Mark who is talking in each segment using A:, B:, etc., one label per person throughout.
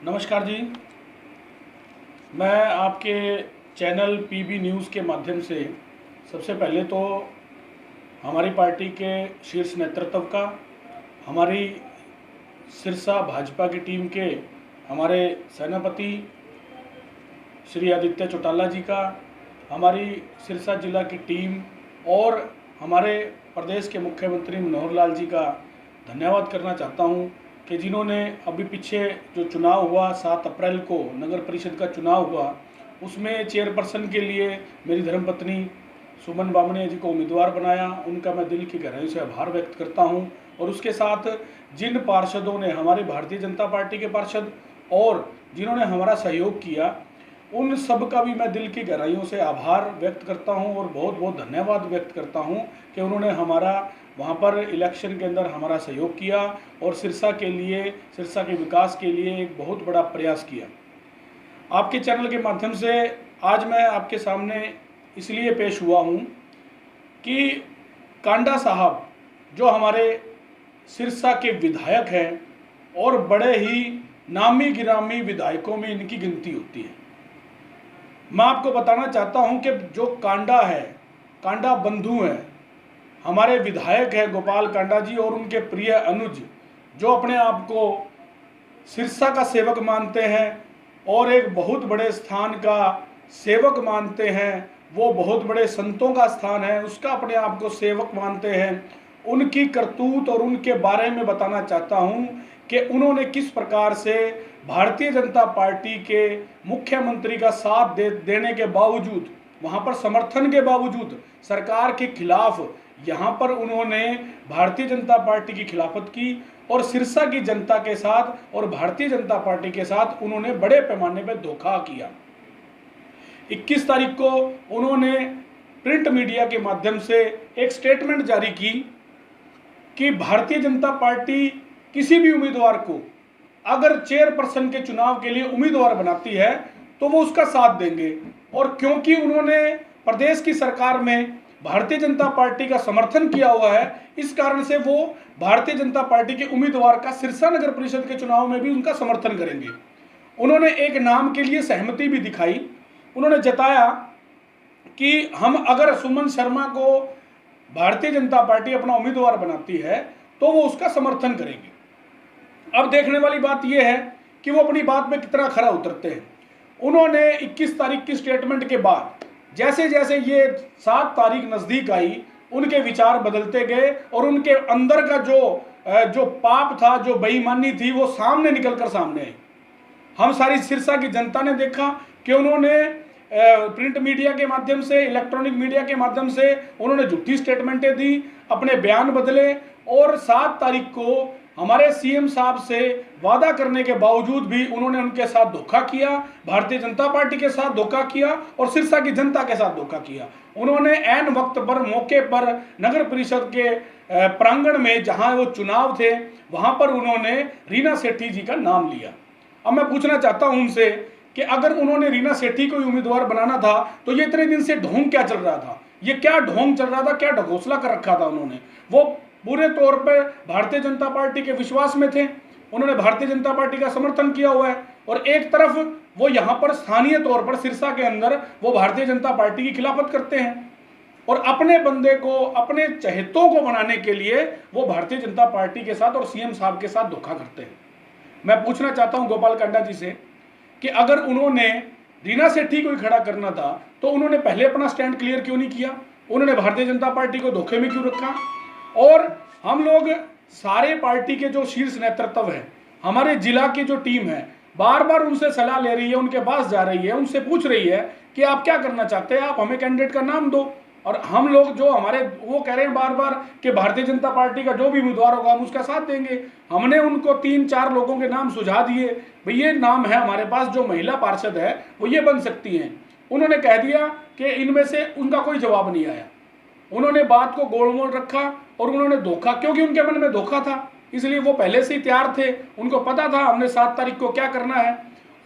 A: नमस्कार जी। मैं आपके चैनल पीबी न्यूज़ के माध्यम से सबसे पहले तो हमारी पार्टी के शीर्ष नेतृत्व का, हमारी सिरसा भाजपा की टीम के हमारे सेनापति श्री आदित्य चौटाला जी का, हमारी सिरसा जिला की टीम और हमारे प्रदेश के मुख्यमंत्री मनोहर लाल जी का धन्यवाद करना चाहता हूं कि जिन्होंने अभी पीछे जो चुनाव हुआ 7 अप्रैल को नगर परिषद का चुनाव हुआ, उसमें चेयरपर्सन के लिए मेरी धर्मपत्नी सुमन बामणे जी को उम्मीदवार बनाया। उनका मैं दिल की गहराई से आभार व्यक्त करता हूं। और उसके साथ जिन पार्षदों ने, हमारे भारतीय जनता पार्टी के पार्षद और जिन्होंने हमारा सहयोग किया, उन सब का भी मैं दिल की गहराइयों से आभार व्यक्त करता हूं और बहुत बहुत धन्यवाद व्यक्त करता हूं कि उन्होंने हमारा वहां पर इलेक्शन के अंदर हमारा सहयोग किया और सिरसा के लिए, सिरसा के विकास के लिए एक बहुत बड़ा प्रयास किया। आपके चैनल के माध्यम से आज मैं आपके सामने इसलिए पेश हुआ हूं कि कांडा साहब जो हमारे सिरसा के विधायक हैं और बड़े ही नामी गिरामी विधायकों में इनकी गिनती होती है। मैं आपको बताना चाहता हूं कि जो कांडा है, कांडा बंधु हैं, हमारे विधायक हैं गोपाल कांडा जी और उनके प्रिय अनुज, जो अपने आप को सिरसा का सेवक मानते हैं और एक बहुत बड़े स्थान का सेवक मानते हैं, वो बहुत बड़े संतों का स्थान है, उसका अपने आप को सेवक मानते हैं। उनकी करतूत और उनके बारे में बताना चाहता हूं कि उन्होंने किस प्रकार से भारतीय जनता पार्टी के मुख्यमंत्री का साथ देने के बावजूद, वहां पर समर्थन के बावजूद सरकार के खिलाफ यहाँ पर उन्होंने भारतीय जनता पार्टी की खिलाफत की और सिरसा की जनता के साथ और भारतीय जनता पार्टी के साथ उन्होंने बड़े पैमाने पर धोखा किया। 21 तारीख को उन्होंने प्रिंट मीडिया के माध्यम से एक स्टेटमेंट जारी की कि भारतीय जनता पार्टी किसी भी उम्मीदवार को अगर चेयरपर्सन के चुनाव के लिए उम्मीदवार बनाती है तो वो उसका साथ देंगे। और क्योंकि उन्होंने प्रदेश की सरकार में भारतीय जनता पार्टी का समर्थन किया हुआ है, इस कारण से वो भारतीय जनता पार्टी के उम्मीदवार का सिरसा नगर परिषद के चुनाव में भी उनका समर्थन करेंगे। उन्होंने एक नाम के लिए सहमति भी दिखाई। उन्होंने जताया कि हम अगर सुमन शर्मा को भारतीय जनता पार्टी अपना उम्मीदवार बनाती है तो वो उसका समर्थन करेंगे। अब देखने वाली बात यह है कि वो अपनी बात में कितना खरा उतरते हैं। उन्होंने 21 तारीख की स्टेटमेंट के बाद जैसे जैसे ये 7 तारीख नजदीक आई, उनके विचार बदलते गए और उनके अंदर का जो पाप था, जो बेईमानी थी, वो सामने निकलकर सामने आई। हम सारी सिरसा की जनता ने देखा कि उन्होंने प्रिंट मीडिया के माध्यम से, इलेक्ट्रॉनिक मीडिया के माध्यम से उन्होंने झूठी स्टेटमेंटें दी, अपने बयान बदले और 7 तारीख को हमारे सीएम साहब से वादा करने के बावजूद भी उन्होंने उनके साथ धोखा किया, भारतीय जनता पार्टी के साथ धोखा किया और सिरसा की जनता के साथ धोखा किया। उन्होंने ऐन वक्त पर, मौके पर, नगर परिषद के प्रांगण में जहां वो चुनाव थे, वहां पर उन्होंने रीना सेठी जी का नाम लिया। अब मैं पूछना चाहता हूं उनसे कि अगर उन्होंने रीना सेठी को उम्मीदवार बनाना था तो ये इतने दिन से ढोंग क्या चल रहा था? ये क्या ढोंग चल रहा था? क्या ढकोसला कर रखा था उन्होंने? वो पूरे तौर पर भारतीय जनता पार्टी के विश्वास में थे, उन्होंने भारतीय जनता पार्टी का समर्थन किया हुआ है और एक तरफ वो यहाँ पर स्थानीय तौर पर सिरसा के अंदर वो भारतीय जनता पार्टी की खिलाफत करते हैं और अपने बंदे को, अपने चहेतों को बनाने के लिए वो भारतीय जनता पार्टी के साथ और सीएम साहब के साथ धोखा करते हैं। मैं पूछना चाहता हूं गोपाल कांडा जी से कि अगर उन्होंने रीना सेठी को ही खड़ा करना था तो उन्होंने पहले अपना स्टैंड क्लियर क्यों नहीं किया? उन्होंने भारतीय जनता पार्टी को धोखे में क्यों रखा? और हम लोग सारे पार्टी के जो शीर्ष नेतृत्व है, हमारे जिला की जो टीम है, बार बार उनसे सलाह ले रही है, उनके पास जा रही है, उनसे पूछ रही है कि आप क्या करना चाहते हैं, आप हमें कैंडिडेट का नाम दो। और हम लोग जो हमारे, वो कह रहे हैं बार बार कि भारतीय जनता पार्टी का जो भी उम्मीदवार होगा हम उसका साथ देंगे। हमने उनको 3-4 लोगों के नाम सुझा दिए, भाई ये नाम है हमारे पास, जो महिला पार्षद है वो ये बन सकती हैं। उन्होंने कह दिया कि इनमें से उनका कोई जवाब नहीं आया। उन्होंने बात को गोलमोल रखा और उन्होंने धोखा, क्योंकि उनके मन में धोखा था इसलिए वो पहले से ही तैयार थे, उनको पता था हमने 7 तारीख को क्या करना है।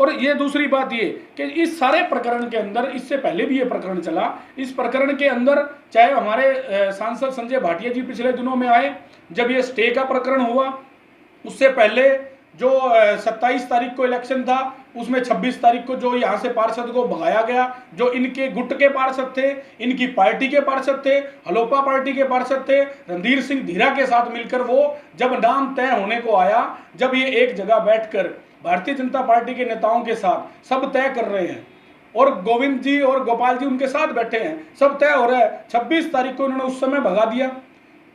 A: और ये दूसरी बात ये कि इस सारे प्रकरण के अंदर, इससे पहले भी ये प्रकरण चला, इस प्रकरण के अंदर चाहे हमारे सांसद संजय भाटिया जी पिछले दिनों में आए, जब ये स्टे का प्रकरण हुआ, उससे पहले जो 27 तारीख को इलेक्शन था उसमें 26 तारीख को जो यहाँ से पार्षद को भगाया गया, जो इनके गुट के पार्षद थे, इनकी पार्टी के पार्षद थे, हलोपा पार्टी के पार्षद थे, रणधीर सिंह धीरा के साथ मिलकर वो जब नाम तय होने को आया, जब ये एक जगह बैठकर भारतीय जनता पार्टी के नेताओं के साथ सब तय कर रहे हैं और गोविंद जी और गोपाल जी उनके साथ बैठे हैं, सब तय हो रहा है, 26 तारीख को उन्होंने उस समय भगा दिया।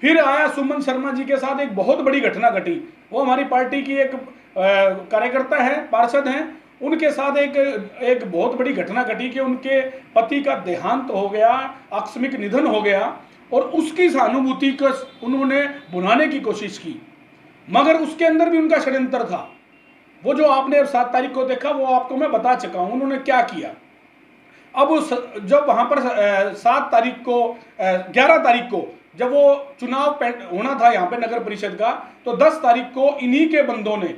A: फिर आया सुमन शर्मा जी के साथ एक बहुत बड़ी घटना घटी। वो हमारी पार्टी की एक कार्यकर्ता है, पार्षद हैं, उनके साथ एक बहुत बड़ी घटना घटी कि उनके पति का देहांत हो गया, आकस्मिक निधन हो गया और उसकी सहानुभूति को उन्होंने भुनाने की कोशिश की, मगर उसके अंदर भी उनका षड्यंत्र था। वो जो आपने 7 तारीख को देखा वो आपको मैं बता चुका हूं उन्होंने क्या किया। अब जब वहां पर 7 तारीख को 11 तारीख को जब वो चुनाव होना था यहाँ पे नगर परिषद का, तो 10 तारीख को इन्हीं के बंदों ने,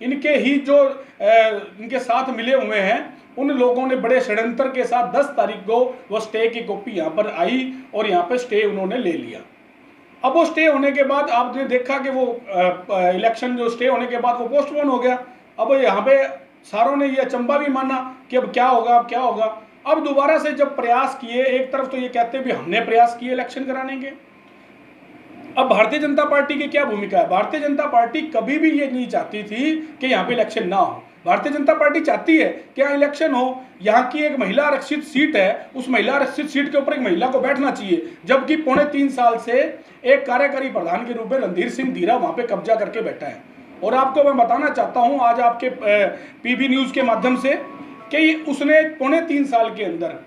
A: इनके ही जो इनके साथ मिले हुए हैं उन लोगों ने बड़े षड्यंत्र के साथ 10 तारीख को वो स्टे की कॉपी यहाँ पर आई और यहाँ पे स्टे उन्होंने ले लिया। अब वो स्टे होने के बाद आपने देखा कि वो इलेक्शन जो स्टे होने के बाद वो पोस्टपोन हो गया। अब यहाँ पे सारों ने ये अचंबा भी माना कि अब क्या होगा, अब क्या होगा। अब दोबारा से जब प्रयास किए, एक तरफ तो ये कहते भी हमने प्रयास किए इलेक्शन कराने के। अब भारतीय जनता पार्टी की क्या भूमिका है? भारतीय जनता पार्टी कभी भी ये नहीं चाहती थी कि यहाँ पे इलेक्शन ना हो। भारतीय जनता पार्टी चाहती है कि यहाँ इलेक्शन हो, यहाँ की एक महिला आरक्षित सीट है, उस महिला आरक्षित सीट के ऊपर एक महिला को बैठना चाहिए, जबकि 3.25 साल से एक कार्यकारी प्रधान के रूप में रणधीर सिंह धीरा वहां पे कब्जा करके बैठा है। और आपको मैं बताना चाहता हूं आज आपके पीबी न्यूज के माध्यम से कि उसने 3.25 साल के अंदर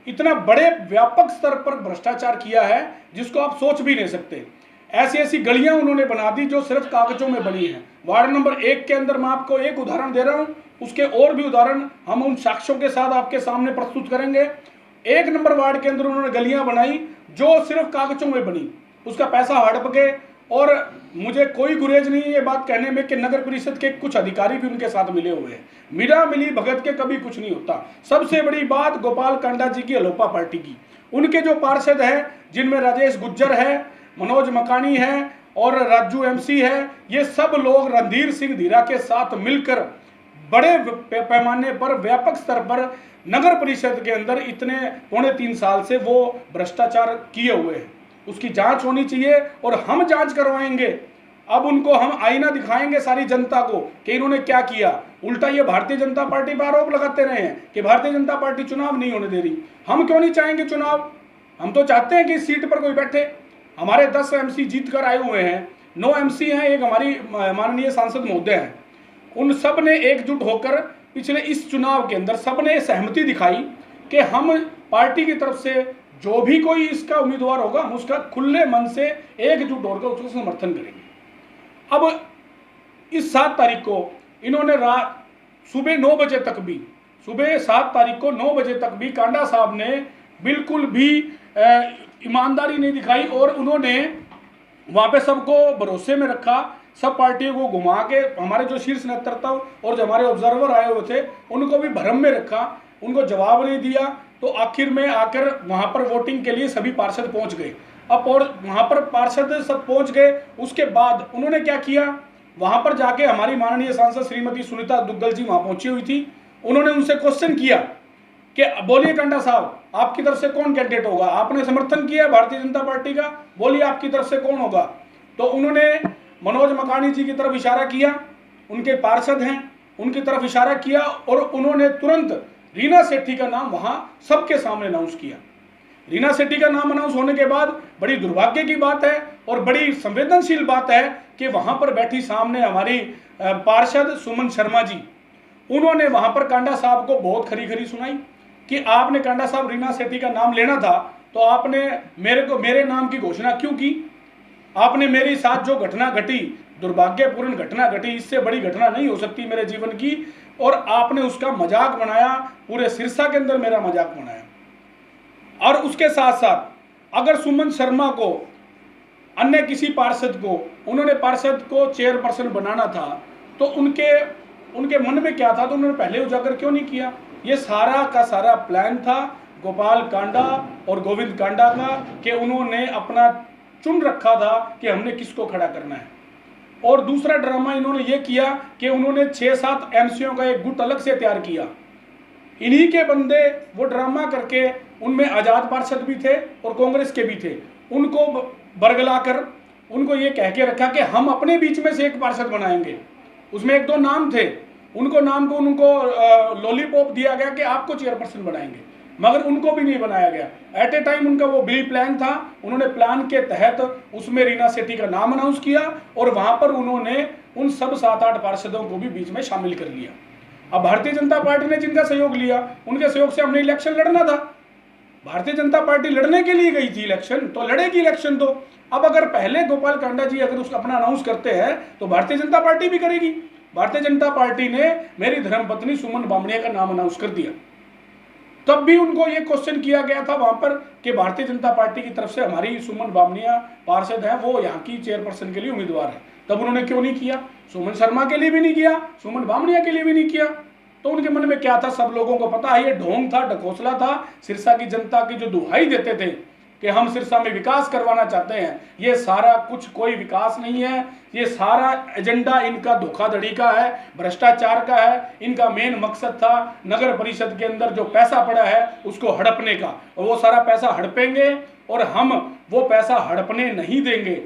A: इतना बड़े व्यापक स्तर पर भ्रष्टाचार किया है जिसको आप सोच भी नहीं सकते। ऐसी ऐसी गलियां उन्होंने बना दी जो सिर्फ कागजों में बनी है। वार्ड नंबर 1 के अंदर मैं आपको एक उदाहरण दे रहा हूं, उसके और भी उदाहरण हम उन साक्ष्यों के साथ आपके सामने प्रस्तुत करेंगे। 1 नंबर वार्ड के अंदर उन्होंने गलियां बनाई जो सिर्फ कागजों में बनी, उसका पैसा हड़प के, और मुझे कोई गुरेज नहीं है ये बात कहने में कि नगर परिषद के कुछ अधिकारी भी उनके साथ मिले हुए हैं। मिला मिली भगत के कभी कुछ नहीं होता। सबसे बड़ी बात गोपाल कांडा जी की, हलोपा पार्टी की, उनके जो पार्षद है जिनमें राजेश गुज्जर है, मनोज मकानी है और राजू एमसी है, ये सब लोग रणधीर सिंह धीरा के साथ मिलकर बड़े पैमाने पर व्यापक स्तर पर नगर परिषद के अंदर इतने 3.25 साल से वो भ्रष्टाचार किए हुए हैं। उसकी जांच होनी चाहिए और हम जांच करवाएंगे। अब उनको हम आईना दिखाएंगे सारी जनता को कि इन्होंने क्या किया। उल्टा ये भारतीय जनता पार्टी पर आरोप लगाते रहे हैं कि भारतीय जनता पार्टी चुनाव नहीं होने दे रही। हम क्यों नहीं चाहेंगे चुनाव? हम तो चाहते हैं कि इस सीट पर कोई बैठे। हमारे 10 एमसी जीत कर आए हुए हैं, 9 एमसी हैं, एक हमारी माननीय सांसद महोदय हैं। उन सब ने एकजुट होकर पिछले इस चुनाव के अंदर सब ने सहमति दिखाई कि हम पार्टी की तरफ से जो भी कोई इसका उम्मीदवार होगा हम उसका खुले मन से एकजुट होकर उसका समर्थन करेंगे। अब इस 7 तारीख को इन्होंने रात सुबह 9 बजे तक भी, सुबह 7 तारीख को 9 बजे तक भी कांडा साहब ने बिल्कुल भी ईमानदारी नहीं दिखाई और उन्होंने वहां पे सबको भरोसे में रखा। सब पार्टियों को घुमा के हमारे जो शीर्ष नेतृत्व और जो हमारे ऑब्जर्वर आए हुए थे उनको भी भ्रम में रखा, उनको जवाब नहीं दिया। तो आखिर में आकर वहां पर वोटिंग के लिए सभी पार्षद पहुंच गए। अब और वहां पर पार्षद सब पहुंच गए, उसके बाद उन्होंने क्या किया, वहां पर जाके हमारी माननीय सांसद श्रीमती सुनीता दुग्गल जी वहां पहुंची हुई थी। उन्होंने उनसे क्वेश्चन किया कि बोलिए कांडा साहब आपकी तरफ से कौन कैंडिडेट होगा, आपने समर्थन किया भारतीय जनता पार्टी का, बोलिए आपकी तरफ से कौन होगा। तो उन्होंने मनोज मकानी जी की तरफ इशारा किया, उनके पार्षद हैं, उनकी तरफ इशारा किया और उन्होंने तुरंत रीना सेठी का नाम वहां सबके सामने अनाउंस किया। रीना सेठी का नाम अनाउंस होने के बाद बड़ी दुर्भाग्य की बात है और बड़ी संवेदनशील बात है कि वहां पर बैठी सामने हमारी पार्षद सुमन शर्मा जी, उन्होंने वहां पर कांडा साहब को बहुत खरी खरी सुनाई कि आपने कांडा साहब रीना सेठी का नाम लेना था तो आपने मेरे नाम की घोषणा क्यों की, आपने मेरे साथ जो घटना घटी, दुर्भाग्यपूर्ण घटना घटी, इससे बड़ी घटना नहीं हो सकती मेरे जीवन की, और आपने उसका मजाक बनाया, पूरे सिरसा के अंदर मेरा मजाक बनाया। और उसके साथ साथ अगर सुमन शर्मा को, अन्य किसी पार्षद को, उन्होंने पार्षद को चेयरपर्सन बनाना था तो उनके मन में क्या था, तो उन्होंने पहले उजागर क्यों नहीं किया। ये सारा का सारा प्लान था गोपाल कांडा और गोविंद कांडा का कि उन्होंने अपना चुन रखा था कि हमने किसको खड़ा करना है। और दूसरा ड्रामा इन्होंने ये किया कि उन्होंने 6-7 एमसीओ का एक गुट अलग से तैयार किया। इन्हीं के बंदे वो ड्रामा करके, उनमें आज़ाद पार्षद भी थे और कांग्रेस के भी थे, उनको बरगलाकर उनको ये कह के रखा कि हम अपने बीच में से एक पार्षद बनाएंगे। उसमें 1-2 नाम थे, उनको लॉलीपॉप दिया गया कि आपको चेयरपर्सन बनाएंगे, मगर उनको भी नहीं बनाया गया। एट ए टाइम उनका वो बिल प्लान था, उन्होंने प्लान के तहत उसमें रीना सेठी का नाम अनाउंस किया और वहां पर उन्होंने उन सब 7-8 पार्षदों को भी बीच में शामिल कर लिया। अब भारतीय जनता पार्टी ने जिनका सहयोग लिया, उनके सहयोग से हमने इलेक्शन लड़ना था। भारतीय जनता पार्टी लड़ने के लिए गई थी इलेक्शन, तो लड़ेगी इलेक्शन। तो अब अगर पहले गोपाल कांडा जी अगर उसका अपना अनाउंस करते हैं तो भारतीय जनता पार्टी भी करेगी। भारतीय जनता पार्टी ने मेरी धर्मपत्नी सुमन बामणिया का नाम अनाउंस कर दिया। तब भी उनको ये क्वेश्चन किया गया था वहां पर कि भारतीय जनता पार्टी की तरफ से हमारी सुमन बामणिया पार्षद है, वो यहाँ की चेयरपर्सन के लिए उम्मीदवार है। तब उन्होंने क्यों नहीं किया? सुमन शर्मा के लिए भी नहीं किया, सुमन बामणिया के लिए भी नहीं किया। तो उनके मन में क्या था, सब लोगों को पता है। ये ढोंग था, ढकोसला था। सिरसा की जनता की जो दुहाई देते थे कि हम सिरसा में विकास करवाना चाहते हैं, ये सारा कुछ कोई विकास नहीं है। ये सारा एजेंडा इनका धोखाधड़ी का है, भ्रष्टाचार का है। इनका मेन मकसद था नगर परिषद के अंदर जो पैसा पड़ा है उसको हड़पने का, और वो सारा पैसा हड़पेंगे और हम वो पैसा हड़पने नहीं देंगे।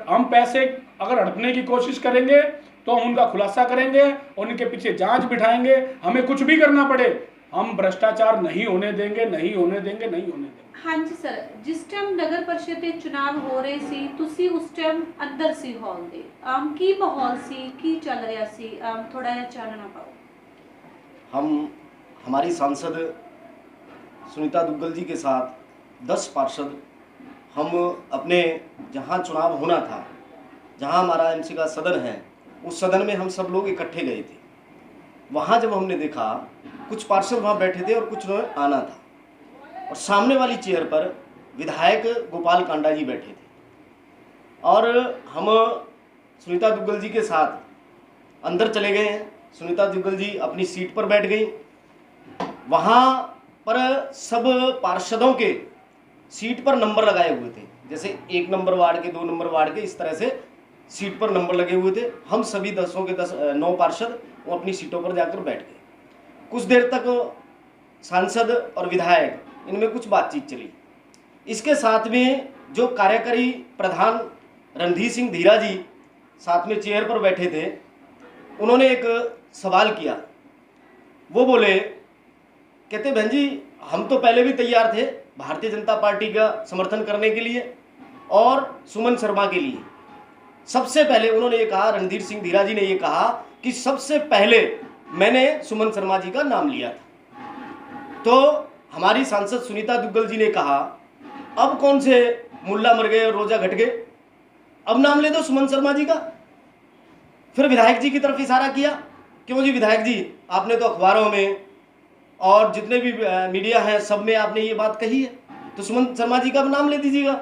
A: हम पैसे अगर हड़पने की कोशिश करेंगे तो हम उनका खुलासा करेंगे और उनके पीछे जांच बिठाएंगे। हमें कुछ भी करना पड़े, हम भ्रष्टाचार नहीं होने देंगे, नहीं होने देंगे, नहीं होने देंगे।
B: हाँ जी सर, जिस टाइम नगर परिषद के चुनाव हो रहे सी, तुसी उस टाइम अंदर सी हॉल दे की माहौल सी की चल रहा सी, थोड़ा या चानना पाओ।
C: हमारी सांसद सुनीता दुग्गल जी के साथ 10 पार्षद हम अपने जहाँ चुनाव होना था, जहाँ हमारा एमसी का सदन है, उस सदन में हम सब लोग इकट्ठे गए थे। वहाँ जब हमने देखा कुछ पार्षद वहाँ बैठे थे और कुछ आना था, और सामने वाली चेयर पर विधायक गोपाल कांडा जी बैठे थे और हम सुनीता दुग्गल जी के साथ अंदर चले गए हैं। सुनीता दुग्गल जी अपनी सीट पर बैठ गई। वहाँ पर सब पार्षदों के सीट पर नंबर लगाए हुए थे, जैसे 1 नंबर वार्ड के, 2 नंबर वार्ड के, इस तरह से सीट पर नंबर लगे हुए थे। हम सभी 10 के 9 पार्षद वो अपनी सीटों पर जाकर बैठ गए। कुछ देर तक सांसद और विधायक इनमें कुछ बातचीत चली। इसके साथ में जो कार्यकारी प्रधान रणधीर सिंह धीरा जी साथ में चेयर पर बैठे थे, उन्होंने एक सवाल किया। वो बोले, कहते बहन जी हम तो पहले भी तैयार थे भारतीय जनता पार्टी का समर्थन करने के लिए और सुमन शर्मा के लिए। सबसे पहले उन्होंने ये कहा, रणधीर सिंह धीरा जी ने ये कहा कि सबसे पहले मैंने सुमन शर्मा जी का नाम लिया था। तो हमारी सांसद सुनीता दुग्गल जी ने कहा, अब कौन से मुल्ला मर गए और रोजा घट गए, अब नाम ले दो सुमन शर्मा जी का। फिर विधायक जी की तरफ इशारा किया, क्यों जी विधायक जी, आपने तो अखबारों में और जितने भी मीडिया हैं सब में आपने ये बात कही है, तो सुमन शर्मा जी का नाम ले दीजिएगा।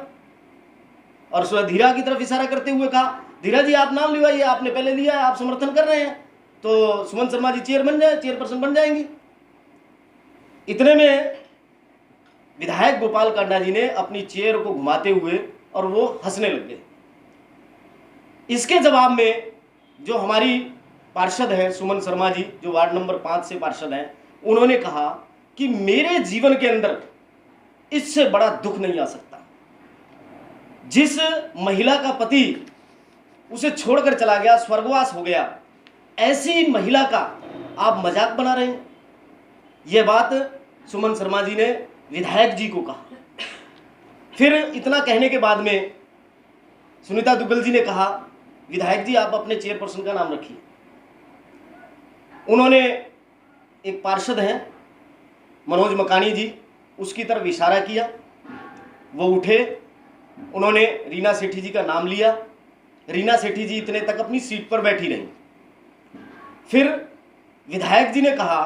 C: और धीरा की तरफ इशारा करते हुए कहा, धीरा जी आप नाम लिवाइए, आपने पहले लिया है, आप समर्थन कर रहे हैं, तो सुमन शर्मा जी चेयरपर्सन बन जाएंगी। इतने में विधायक गोपाल कांडा जी ने अपनी चेयर को घुमाते हुए और वो हंसने लग गए। इसके जवाब में जो हमारी पार्षद हैं सुमन शर्मा जी, जो वार्ड नंबर 5 से पार्षद हैं, उन्होंने कहा कि मेरे जीवन के अंदर इससे बड़ा दुख नहीं आ सकता। जिस महिला का पति उसे छोड़कर चला गया, स्वर्गवास हो गया, ऐसी महिला का आप मजाक बना रहे हैं। यह बात सुमन शर्मा जी ने विधायक जी को कहा। फिर इतना कहने के बाद में सुनीता दुग्गल जी ने कहा, विधायक जी आप अपने चेयरपर्सन का नाम रखिए। उन्होंने एक पार्षद हैं मनोज मकानी जी, उसकी तरफ इशारा किया। वो उठे, उन्होंने रीना सेठी जी का नाम लिया। रीना सेठी जी इतने तक अपनी सीट पर बैठी रहीं। फिर विधायक जी ने कहा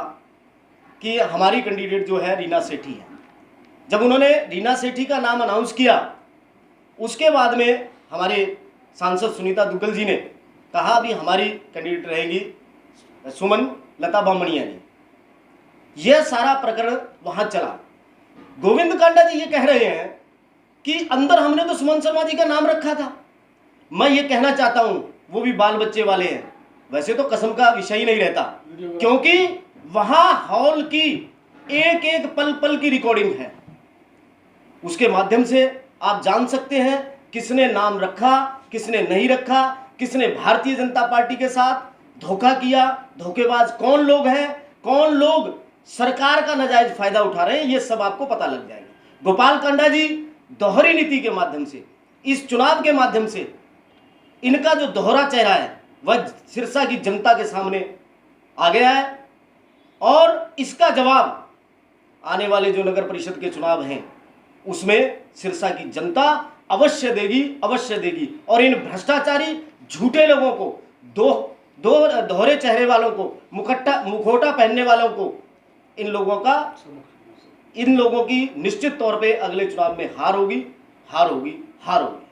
C: कि हमारी कैंडिडेट जो है रीना सेठी है। जब उन्होंने रीना सेठी का नाम अनाउंस किया, उसके बाद में हमारे सांसद सुनीता दुग्गल जी ने कहा अभी हमारी कैंडिडेट रहेंगी सुमन लता बामणिया जी। यह सारा प्रकरण वहां चला। गोविंद कांडा जी ये कह रहे हैं कि अंदर हमने तो सुमन शर्मा जी का नाम रखा था। मैं ये कहना चाहता हूं वो भी बाल बच्चे वाले हैं। वैसे तो कसम का विषय ही नहीं रहता, क्योंकि वहां हॉल की एक एक पल पल की रिकॉर्डिंग है। उसके माध्यम से आप जान सकते हैं किसने नाम रखा, किसने नहीं रखा, किसने भारतीय जनता पार्टी के साथ धोखा किया, धोखेबाज कौन लोग हैं, कौन लोग सरकार का नाजायज फायदा उठा रहे हैं, ये सब आपको पता लग जाएगा। गोपाल कांडा जी दोहरी नीति के माध्यम से, इस चुनाव के माध्यम से इनका जो दोहरा चेहरा है वह सिरसा की जनता के सामने आ गया है, और इसका जवाब आने वाले जो नगर परिषद के चुनाव हैं उसमें सिरसा की जनता अवश्य देगी, अवश्य देगी। और इन भ्रष्टाचारी झूठे लोगों को, दोहरे चेहरे वालों को, मुखौटा पहनने वालों को, इन लोगों की निश्चित तौर पे अगले चुनाव में हार होगी, हार होगी, हार होगी।